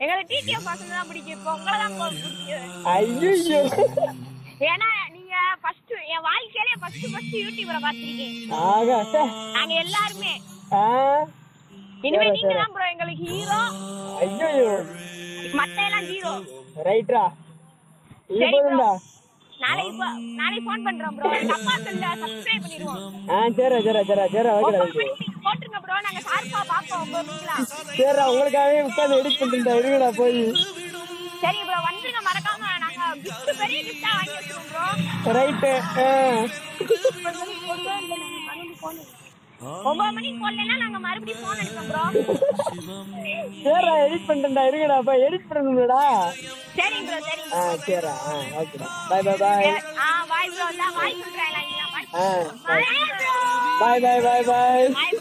எங்களுக்கு டிடிஎஃப் பசங்க தான் பிடிக்கும். இப்போ உங்களை தான் பிடிக்கும். ஐயோ, ஏன்னா நீங்க ஃபர்ஸ்ட் என் வாழ்க்கையிலே ஃபர்ஸ்ட் யூடியூபரை பார்த்திருக்கீங்க. நாங்க எல்லாருமே இனிமே நீங்க தான் ப்ரோ எங்களுக்கு ஹீரோ. ஐயோ, மத்த எல்லாம் ஜீரோ. ரைட்ரா. சரி ப்ரோ, நாளைக்கு ஃபோன் பண்றோம் ப்ரோ. எங்க அப்பா சொல்ல சப்ஸ்கிரைப் பண்ணிடுவோம். சரி போட்டுருங்க ப்ரோ, நாங்க சார்பா பாப்போம். 9 மணிக்குலாம். சரிடா, உங்களுக்காகவே உட்கார்ந்து எடிட் பண்ணிட்டேன். இருங்கடா போய். சரி ப்ரோ, வந்துருங்க மறக்காம. நாங்க கிஃப்ட் பெரிய கிஃப்டா வாங்கி வச்சிரோம் ப்ரோ. ரைட். 9 மணிக்கு போடலன்னா நாங்க மறுபடியும் ஃபோன் அடிப்போம் ப்ரோ. சரிடா, எடிட் பண்ணிட்டேன்டா. இருங்கடா போய் எடிட் பண்ணணும்டா. சரி ப்ரோ, சரி. சரிடா. ஓகேடா. Bye bye bye. Bye bro. நான் பாய் சொல்றேன். பாய் பாய் பாய் பாய். பாய்.